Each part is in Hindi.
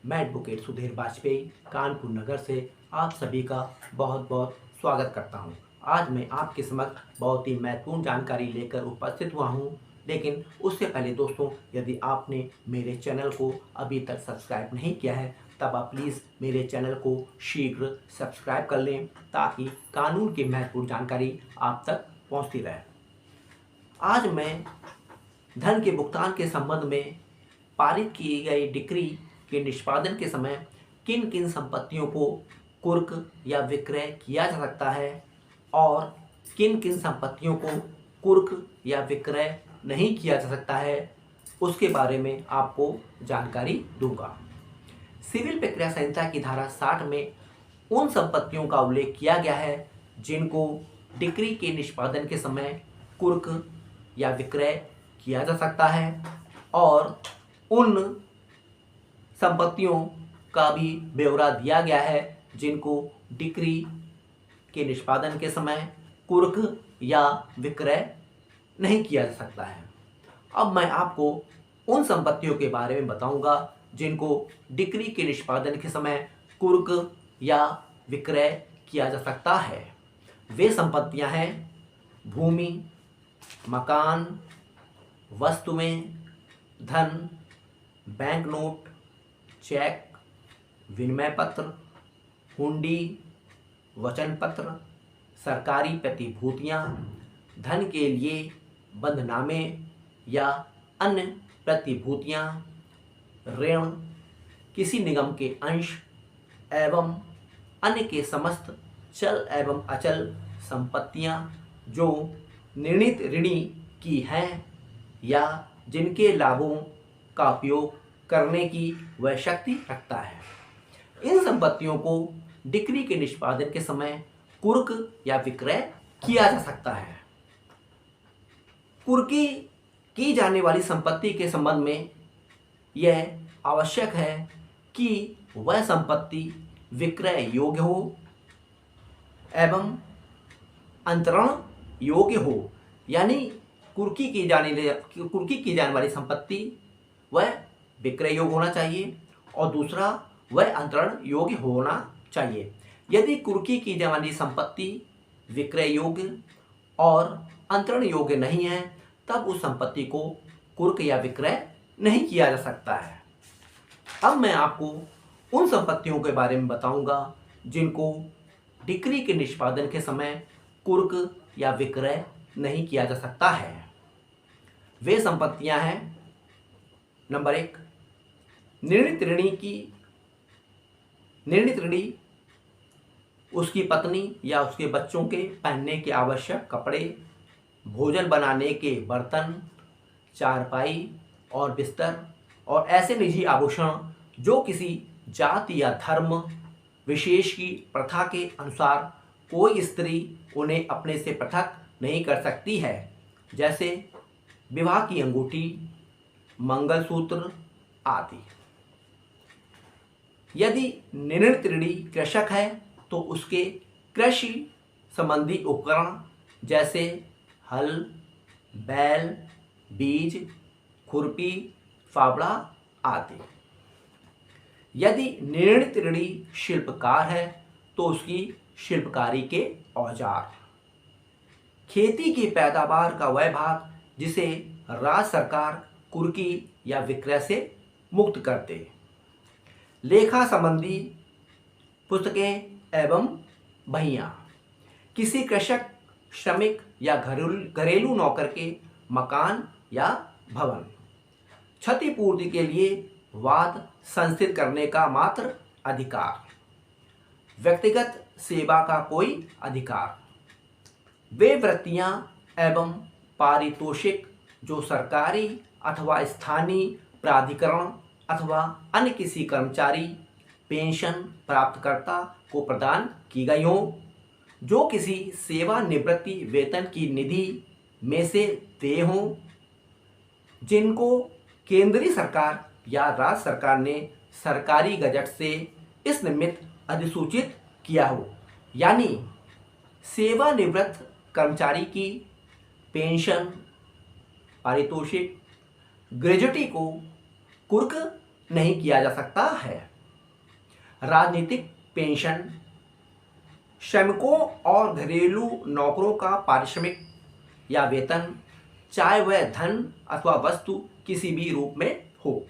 मैं एडवोकेट सुधीर वाजपेयी कानपुर नगर से आप सभी का बहुत बहुत स्वागत करता हूं। आज मैं आपके समक्ष बहुत ही महत्वपूर्ण जानकारी लेकर उपस्थित हुआ हूं। लेकिन उससे पहले दोस्तों, यदि आपने मेरे चैनल को अभी तक सब्सक्राइब नहीं किया है तब आप प्लीज़ मेरे चैनल को शीघ्र सब्सक्राइब कर लें ताकि कानून की महत्वपूर्ण जानकारी आप तक पहुंचती रहे। आज मैं धन के भुगतान के संबंध में पारित की गई डिक्री के निष्पादन के समय किन किन संपत्तियों को कुर्क या विक्रय किया जा सकता है और किन किन संपत्तियों को कुर्क या विक्रय नहीं किया जा सकता है, उसके बारे में आपको जानकारी दूंगा। सिविल प्रक्रिया संहिता की धारा 60 में उन संपत्तियों का उल्लेख किया गया है जिनको डिक्री के निष्पादन के समय कुर्क या विक्रय किया जा सकता है और उन संपत्तियों का भी ब्यौरा दिया गया है जिनको डिक्री के निष्पादन के समय कुर्क या विक्रय नहीं किया जा सकता है। अब मैं आपको उन संपत्तियों के बारे में बताऊंगा जिनको डिक्री के निष्पादन के समय कुर्क या विक्रय किया जा सकता है। वे संपत्तियां हैं भूमि, मकान, वस्तुएं, धन, बैंक नोट, चेक, विनिमय पत्र, हुंडी, वचन पत्र, सरकारी प्रतिभूतियां, धन के लिए बंधनामे या अन्य प्रतिभूतियां, ऋण, किसी निगम के अंश एवं अन्य के समस्त चल एवं अचल संपत्तियां जो निर्णीत ऋणी की हैं या जिनके लाभों का उपयोग करने की वह शक्ति रखता है। इन संपत्तियों को डिक्री के निष्पादन के समय कुर्क या विक्रय किया जा सकता है। कुर्की की जाने वाली संपत्ति के संबंध में यह आवश्यक है कि वह संपत्ति विक्रय योग्य हो एवं अंतरण योग्य हो, यानी कुर्की की जाने वाली संपत्ति वह विक्रय योग्य होना चाहिए और दूसरा वह अंतरण योग्य होना चाहिए। यदि कुर्की की जाने वाली संपत्ति विक्रय योग्य और अंतरण योग्य नहीं है तब उस संपत्ति को कुर्क या विक्रय नहीं किया जा सकता है। अब मैं आपको उन संपत्तियों के बारे में बताऊंगा जिनको डिक्री के निष्पादन के समय कुर्क या विक्रय नहीं किया जा सकता है। वे संपत्तियां हैं, नंबर 1, निर्णीत ऋणी उसकी पत्नी या उसके बच्चों के पहनने के आवश्यक कपड़े, भोजन बनाने के बर्तन, चारपाई और बिस्तर और ऐसे निजी आभूषण जो किसी जाति या धर्म विशेष की प्रथा के अनुसार कोई स्त्री उन्हें अपने से पृथक नहीं कर सकती है, जैसे विवाह की अंगूठी, मंगलसूत्र आदि। यदि निर्णीत ऋणी कृषक है तो उसके कृषि संबंधी उपकरण जैसे हल, बैल, बीज, खुरपी, फावड़ा आदि। यदि निर्णीत ऋणी शिल्पकार है तो उसकी शिल्पकारी के औजार। खेती की पैदावार का वह भाग जिसे राज्य सरकार कुर्की या विक्रय से मुक्त कर दे। लेखा संबंधी पुस्तकें एवं बहियां। किसी कृषक, श्रमिक या घरेलू नौकर के मकान या भवन। क्षतिपूर्ति के लिए वाद संस्थित करने का मात्र अधिकार। व्यक्तिगत सेवा का कोई अधिकार। वे वृत्तियां एवं पारितोषिक जो सरकारी अथवा स्थानीय प्राधिकरण अथवा अन्य किसी कर्मचारी, पेंशन प्राप्तकर्ता को प्रदान की गई हो, जो किसी सेवानिवृत्ति वेतन की निधि में से देय हों, जिनको केंद्रीय सरकार या राज्य सरकार ने सरकारी गजट से इस निमित्त अधिसूचित किया हो, यानी सेवानिवृत्त कर्मचारी की पेंशन, पारितोषिक, ग्रेजुटी को कुर्क नहीं किया जा सकता है। राजनीतिक पेंशन, श्रमिकों और घरेलू नौकरों का पारिश्रमिक या वेतन, चाहे वह धन अथवा वस्तु किसी भी रूप में हो।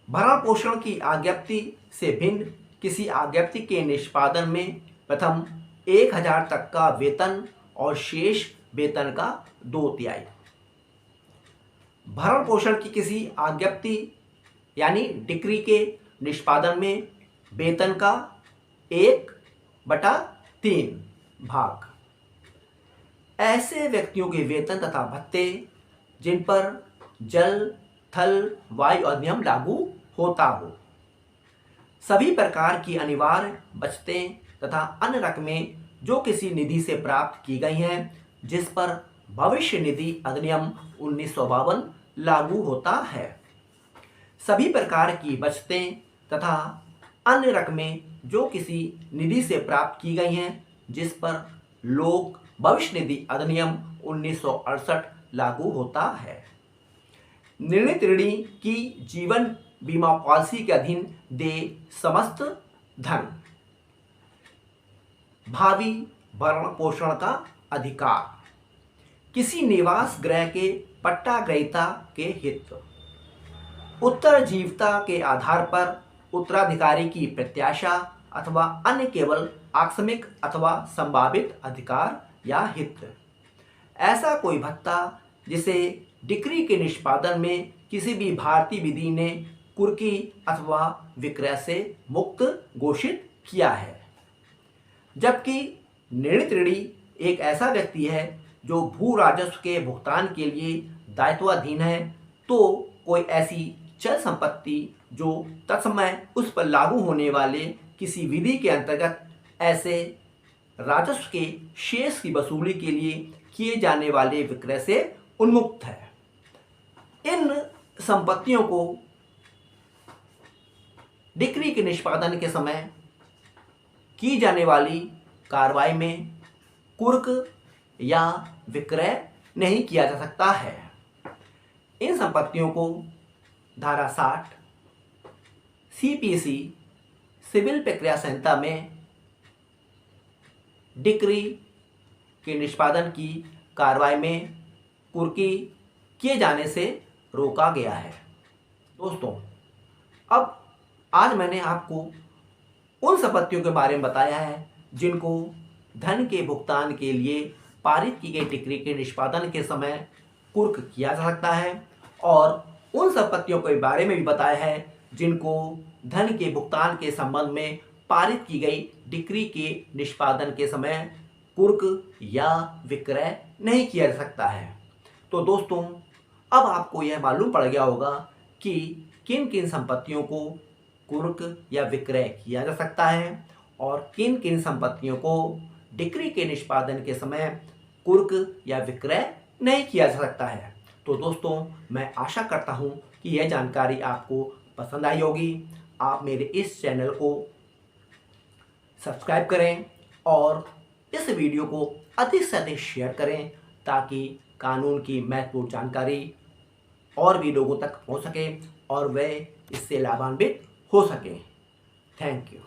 भरण पोषण की आज्ञप्ति से भिन्न किसी आज्ञप्ति के निष्पादन में प्रथम 1000 तक का वेतन और शेष वेतन का 2/3। भरण पोषण की किसी आज्ञप्ति यानी डिक्री के निष्पादन में वेतन का 1/3 भाग ऐसे व्यक्तियों के वेतन तथा भत्ते जिन पर जल, थल, वायु अधिनियम लागू होता हो, सभी प्रकार की अनिवार्य बचतें तथा अन्य रकमें जो किसी निधि से प्राप्त की गई हैं जिस पर भविष्य निधि अधिनियम 1952 लागू होता है। सभी प्रकार की बचतें तथा अन्य रकमें जो किसी निधि से प्राप्त की गई हैं जिस पर लोक भविष्य निधि अधिनियम 1968 लागू होता है। निर्णीत ऋणी की जीवन बीमा पॉलिसी के अधीन दे समस्त धन, भावी भरण पोषण का अधिकार, किसी निवास गृह के पट्टाग्रहीता के हित, उत्तरजीविता के आधार पर उत्तराधिकारी की प्रत्याशा अथवा अन्य केवल आकस्मिक अथवा संभावित अधिकार या हित, ऐसा कोई भत्ता जिसे डिक्री के निष्पादन में किसी भी भारतीय विधि ने कुर्की अथवा विक्रय से मुक्त घोषित किया है। जबकि निर्णीत ऋणी एक ऐसा व्यक्ति है जो भू राजस्व के भुगतान के लिए दायित्वाधीन है, तो कोई ऐसी चल संपत्ति जो तत्समय उस पर लागू होने वाले किसी विधि के अंतर्गत ऐसे राजस्व के शेष की वसूली के लिए किए जाने वाले विक्रय से उन्मुक्त है। इन संपत्तियों को डिक्री के निष्पादन के समय की जाने वाली कार्रवाई में कुर्क या विक्रय नहीं किया जा सकता है। इन संपत्तियों को धारा 60 सीपीसी सिविल प्रक्रिया संहिता में डिक्री के निष्पादन की कार्रवाई में कुर्की किए जाने से रोका गया है। दोस्तों, अब आज मैंने आपको उन संपत्तियों के बारे में बताया है जिनको धन के भुगतान के लिए पारित की गई डिक्री के निष्पादन के समय कुर्क किया जा सकता है, और उन संपत्तियों के बारे में भी बताया है जिनको धन के भुगतान के संबंध में पारित की गई डिक्री के निष्पादन के समय कुर्क या विक्रय नहीं किया जा सकता है। तो दोस्तों, अब आपको यह मालूम पड़ गया होगा कि किन किन संपत्तियों को कुर्क या विक्रय किया जा सकता है और किन किन संपत्तियों को डिक्री के निष्पादन के समय कुर्क या विक्रय नहीं किया जा सकता है। तो दोस्तों, मैं आशा करता हूँ कि यह जानकारी आपको पसंद आई होगी। आप मेरे इस चैनल को सब्सक्राइब करें और इस वीडियो को अधिक से अधिक शेयर करें ताकि कानून की महत्वपूर्ण जानकारी और भी लोगों तक पहुंच सके और वे इससे लाभान्वित हो सकें। Thank you.